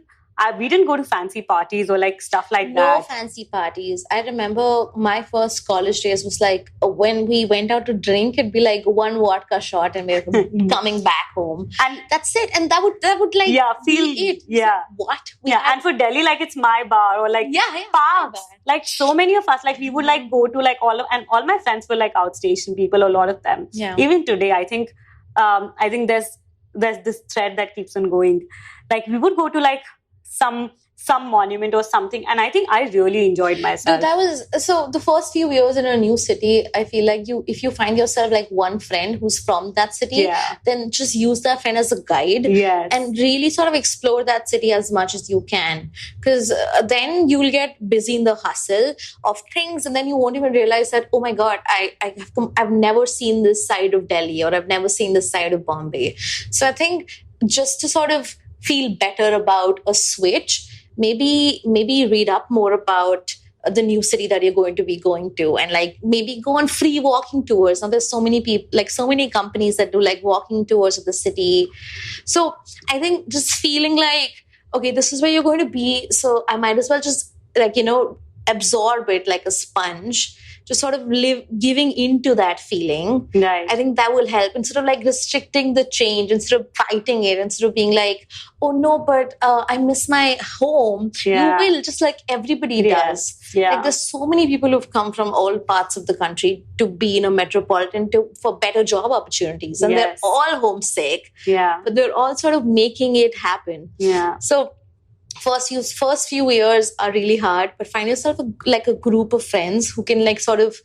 we didn't go to fancy parties or like stuff like that. No fancy parties. I remember my first college days was like when we went out to drink, it'd be like one vodka shot and we were coming back home. And that's it. And that would like feel it. Yeah. What? And for Delhi, like it's my bar or like parks. Like so many of us, like we would like go to like all my friends were like outstation people, a lot of them. Yeah. Even today, I think there's this thread that keeps on going. Like we would go to like some monument or something, and I think I really enjoyed myself. That was so the first few years in a new city. I feel like if you find yourself like one friend who's from that city, then just use that friend as a guide, and really sort of explore that city as much as you can, because then you'll get busy in the hustle of things, and then you won't even realize that, oh my god, I've never seen this side of Delhi, or I've never seen this side of Bombay. So I think just to sort of feel better about a switch, maybe read up more about the new city that you're going to be going to, and like maybe go on free walking tours. Now there's so many people, like so many companies that do like walking tours of the city. So I think just feeling like, okay, this is where you're going to be, so I might as well just like, absorb it like a sponge, just sort of giving into that feeling. Right. I think that will help, instead of like restricting the change, instead of fighting it, instead of being like, oh no, but I miss my home. Yeah. You will, just like everybody does. Yeah. Like there's so many people who've come from all parts of the country to be in a metropolitan for better job opportunities, and they're all homesick. Yeah. But they're all sort of making it happen. Yeah. So first few years are really hard, but find yourself a group of friends who can like sort of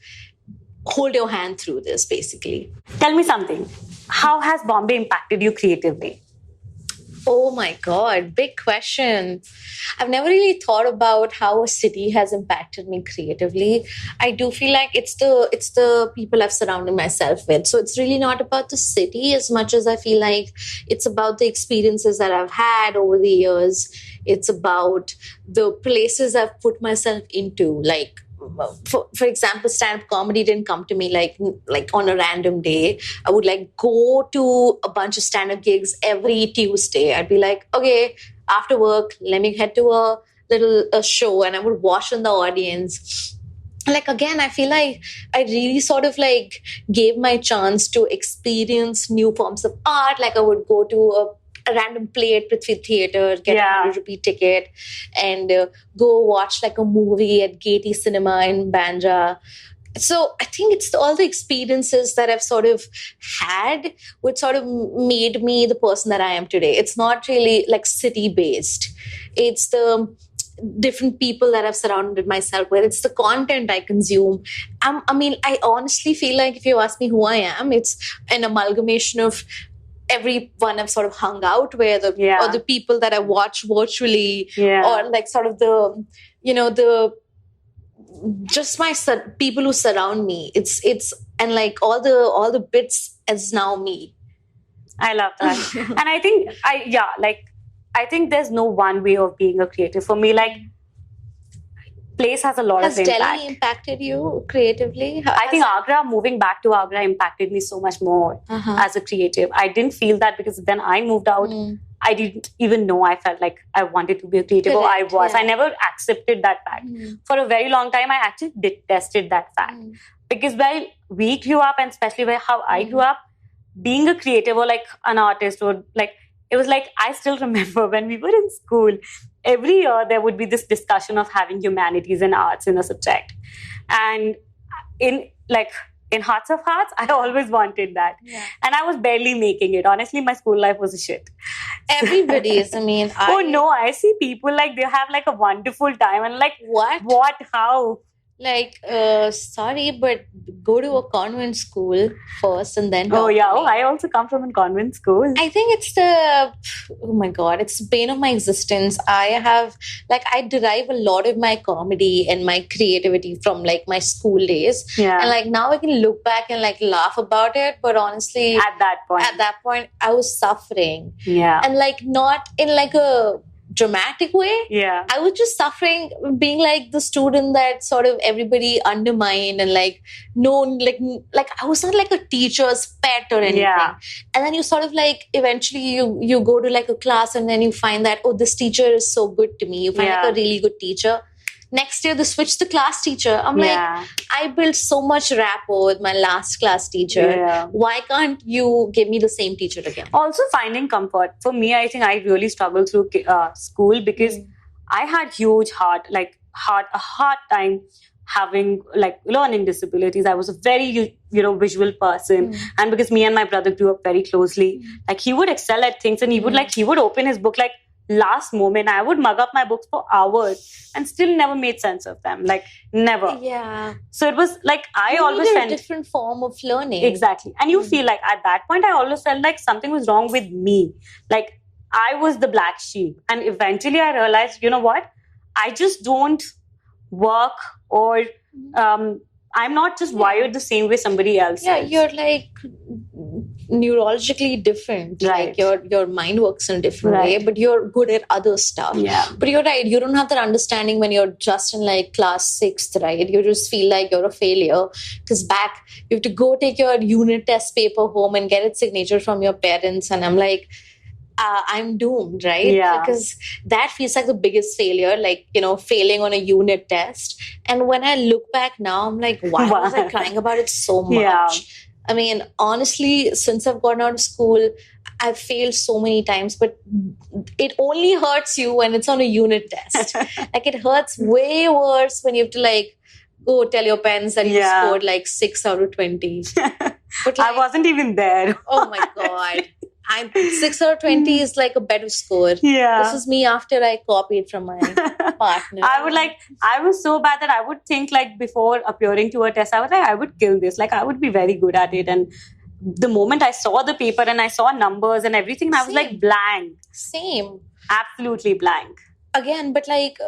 hold your hand through this, basically. Tell me something. How has Bombay impacted you creatively? Oh my God, big question. I've never really thought about how a city has impacted me creatively. I do feel like it's the people I've surrounded myself with. So it's really not about the city as much as I feel like it's about the experiences that I've had over the years. It's about the places I've put myself into. Like, for example, stand-up comedy didn't come to me like on a random day. I would like go to a bunch of stand-up gigs every Tuesday. I'd be like, okay, after work, let me head to a little show, and I would watch in the audience. Like, again, I feel like I really sort of like gave my chance to experience new forms of art. Like I would go to a random play at Prithvi Theatre, get a 100 rupee ticket, and go watch like a movie at Gaiety Cinema in Bandra. So I think it's all the experiences that I've sort of had which sort of made me the person that I am today. It's not really like city-based. It's the different people that I've surrounded myself with. It's the content I consume. I honestly feel like if you ask me who I am, it's an amalgamation of everyone I've sort of hung out with, or the people that I watch virtually, or like sort of the just my people who surround me. It's and like all the bits as now me. I love that. And I think I think there's no one way of being a creative. For me, like, place has a lot of impact. Has Delhi impacted you creatively? I think moving back to Agra impacted me so much more as a creative. I didn't feel that because when I moved out, I didn't even know I felt like I wanted to be a creative, or I was. I never accepted that fact. For a very long time, I actually detested that fact. Because while we grew up, and especially how I grew up, being a creative or like an artist, or like, it was like, I still remember when we were in school, every year there would be this discussion of having humanities and arts in a subject. And in in Hearts of Hearts, I always wanted that. Yeah. And I was barely making it. Honestly, my school life was a shit. Everybody is. I mean, oh no, I see people like they have like a wonderful time and like what? How? Like, sorry, but go to a convent school first and then Oh yeah, I also come from a convent school. I think it's oh my God, it's the pain of my existence. I derive a lot of my comedy and my creativity from like my school days. Yeah. And like now I can look back and like laugh about it. But honestly, at that point, I was suffering. Yeah. And like not in like a dramatic way. Yeah. I was just suffering being like the student that sort of everybody undermined and like known like I was not like a teacher's pet or anything. Yeah. And then you sort of like eventually you go to like a class and then you find that, oh, this teacher is so good to me. You find like a really good teacher. Next year, they switched the class teacher. I'm like, I built so much rapport with my last class teacher. Yeah. Why can't you give me the same teacher again? Also, finding comfort. For me, I think I really struggled through school because I had a hard time having like learning disabilities. I was a very visual person, and because me and my brother grew up very closely, like he would excel at things, and he would open his book like last moment. I would mug up my books for hours and still never made sense of them. Like never. Yeah. So it was like I always felt a different form of learning. Exactly. And you feel like at that point I always felt like something was wrong with me. Like I was the black sheep. And eventually I realized, you know what? I just don't work or I'm not just wired the same way somebody else is. You're like neurologically different. Right. Like your mind works in a different way, but you're good at other stuff. Yeah. But you're right. You don't have that understanding when you're just in like class 6th, right? You just feel like you're a failure because back you have to go take your unit test paper home and get its signature from your parents. And I'm like, I'm doomed, right? Yeah. Because that feels like the biggest failure, like, failing on a unit test. And when I look back now, I'm like, why was I crying about it so much? Yeah. I mean, honestly, since I've gotten out of school, I've failed so many times, but it only hurts you when it's on a unit test. Like it hurts way worse when you have to like go tell your parents that you scored like 6 out of 20. But I wasn't even there. Oh my God. 6 out of 20 is like a better score. Yeah. This is me after I copied from my partner. I was so bad that I would think like before appearing to a test, I was like, I would kill this. Like I would be very good at it. And the moment I saw the paper and I saw numbers and everything, I was like blank. Same. Absolutely blank. Again, but like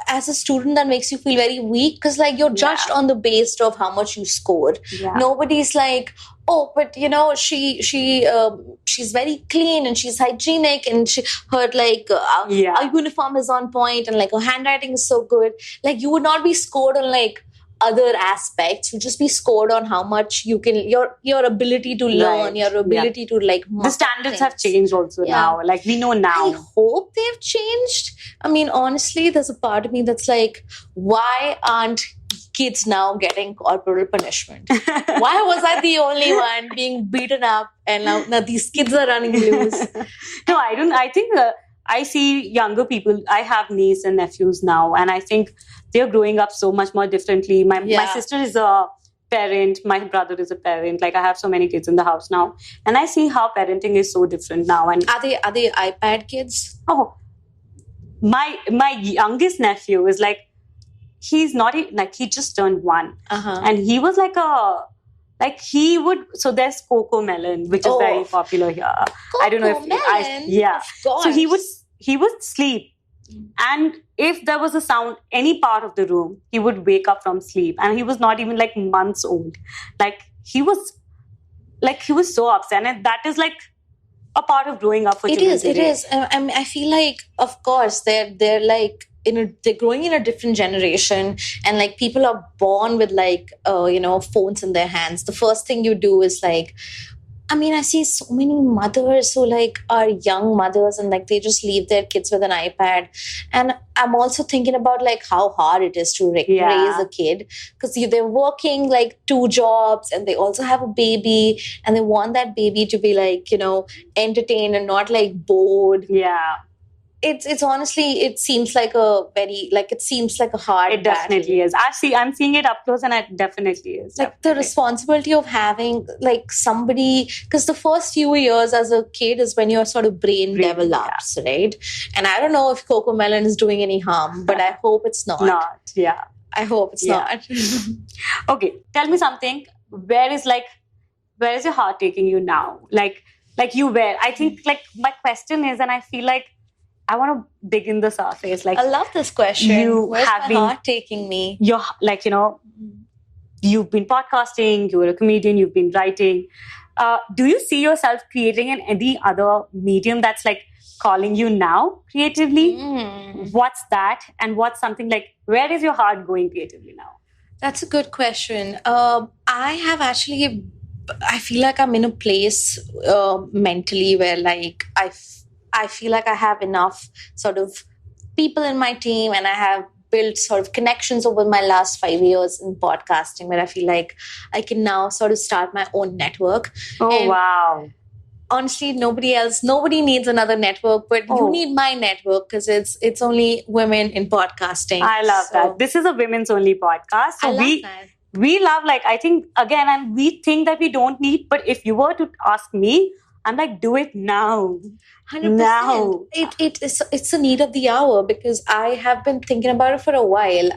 as a student, that makes you feel very weak because like you're judged on the basis of how much you scored. Yeah. Nobody's like, oh, but she's very clean and she's hygienic and her uniform is on point and like her handwriting is so good. Like you would not be scored on like other aspects. You just be scored on how much you can, your ability to learn, your ability to like the standards have changed also now. Like we know now. I hope they've changed. I mean, honestly, there's a part of me that's like, why aren't kids now getting corporal punishment? Why was I the only one being beaten up and now these kids are running loose? No, I don't. I think I see younger people. I have nieces and nephews now, and I think they're growing up so much more differently. My sister is a parent. My brother is a parent. Like I have so many kids in the house now, and I see how parenting is so different now. And are they iPad kids? Oh, my youngest nephew is like, he's not like, he just turned 1, and he was like he would. So there's Coco Melon, which is very popular here. I don't know if So he would sleep, and if there was a sound any part of the room, he would wake up from sleep, and he was not even like months old. Like he was so upset, and that is like a part of growing up for children today. It is. I feel like, of course, they're like they're growing in a different generation, and like people are born with like phones in their hands. The first thing you do is like, I mean, I see so many mothers who like are young mothers and like they just leave their kids with an iPad. And I'm also thinking about like how hard it is to raise a kid because they're working like 2 jobs and they also have a baby and they want that baby to be like, entertained and not like bored. Yeah. it's honestly, it seems like a hard It definitely battle. is. I'm seeing it up close, and it definitely is. Like Definitely. the responsibility of having like somebody, because the first few years as a kid is when your sort of brain develops, right? And I don't know if Coco Melon is doing any harm, but I hope it's not. Yeah. I hope it's not. Okay, tell me something. Where is your heart taking you now? Like you were. I think like my question is, and I feel like I want to dig in the surface. Like, I love this question. Where's my heart taking me? You're like, you've been podcasting, you're a comedian, you've been writing. Do you see yourself creating in any other medium that's like calling you now creatively? What's that? And what's something like, where is your heart going creatively now? That's a good question. I have actually, I feel like I'm in a place mentally where like I feel like I have enough sort of people in my team, and I have built sort of connections over my last 5 years in podcasting where I feel like I can now sort of start my own network. Wow. Honestly, nobody needs another network, but you need my network because it's only women in podcasting. I love that. This is a women's only podcast. So I love that. We love, like, I think, again, and we think that we don't need, but if you were to ask me, I'm like, do it now. 100%. Now. It's a need of the hour because I have been thinking about it for a while.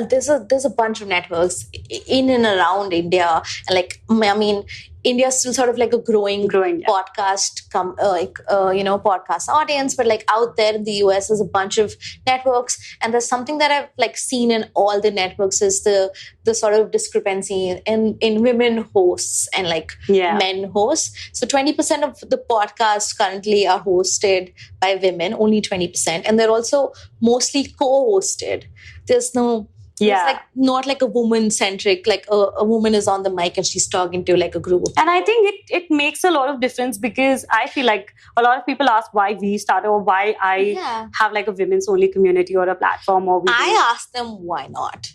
There's a bunch of networks in and around India, and like I mean, India is still sort of like a growing podcast, podcast audience. But like out there in the US, there's a bunch of networks, and there's something that I've like seen in all the networks is the sort of discrepancy in women hosts and like men hosts. So 20% of the podcasts currently are hosted by women, only 20%, and they're also mostly co-hosted. There's no. It's like not like a woman centric, like a woman is on the mic and she's talking to like a group. And I think it makes a lot of difference because I feel like a lot of people ask why we started or why I have like a women's only community or a platform. Or I ask them why not.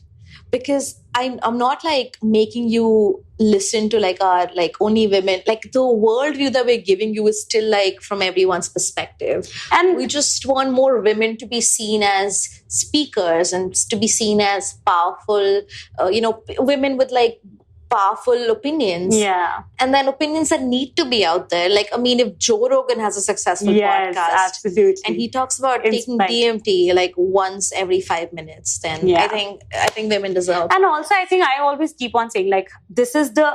Because I'm not like making you listen to like our like only women, like the worldview that we're giving you is still like from everyone's perspective, and we just want more women to be seen as speakers and to be seen as powerful, women with like powerful opinions, and then opinions that need to be out there. Like, I mean, if Joe Rogan has a successful podcast, absolutely, and he talks about taking DMT like once every 5 minutes, then I think women deserve. And also, I think I always keep on saying like, this is the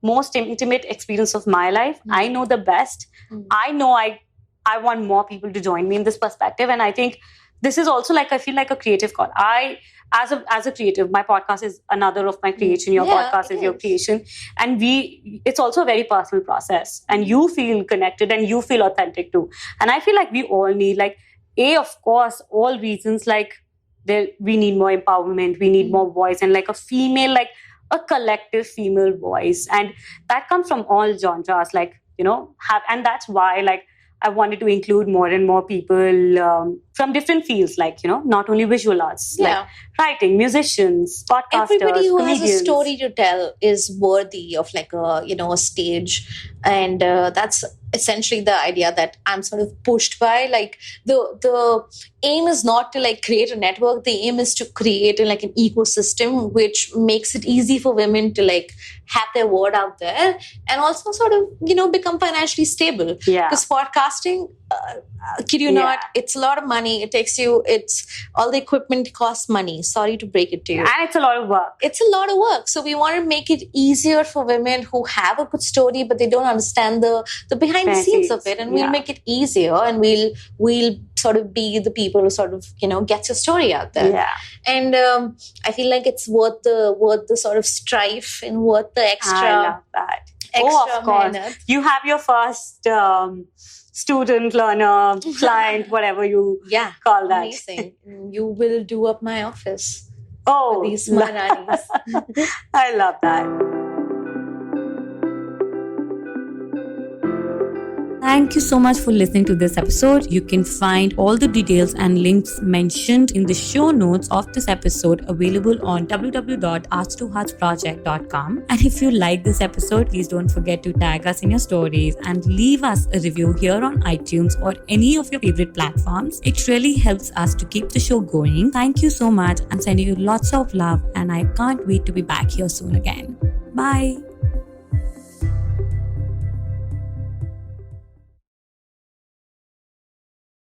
most intimate experience of my life. I know the best. I know I want more people to join me in this perspective, and I think this is also like, I feel like a creative call. As a creative, my podcast is another of my creation. Your podcast is your creation. And it's also a very personal process. And you feel connected and you feel authentic too. And I feel like we all need like, of course, all reasons like we need more empowerment. We need more voice and like a female, like a collective female voice. And that comes from all genres, like, and that's why like, I wanted to include more and more people from different fields, like, not only visual arts, like writing, musicians, podcasters, everybody who comedians. has a story to tell is worthy of like a stage. And that's essentially the idea that I'm sort of pushed by. Like the aim is not to like create a network. The aim is to create like an ecosystem which makes it easy for women to like have their word out there and also sort of, become financially stable. Because podcasting, kid you not, it's a lot of money. It's all the equipment costs money. Sorry to break it to you. And it's a lot of work. It's a lot of work. So we want to make it easier for women who have a good story, but they don't understand the behind the scenes of it. And we'll make it easier, and we'll sort of be the people who sort of, gets your story out there. And I feel like it's worth the sort of strife and worth the extra. I love that. Of course. Minute. You have your first student, learner, client, whatever you call that. Amazing. You will do up my office. Oh, these Maharanis. I love that. Thank you so much for listening to this episode. You can find all the details and links mentioned in the show notes of this episode available on www.arts2heartsproject.com. And if you like this episode, please don't forget to tag us in your stories and leave us a review here on iTunes or any of your favorite platforms. It really helps us to keep the show going. Thank you so much. I'm sending you lots of love and I can't wait to be back here soon again. Bye.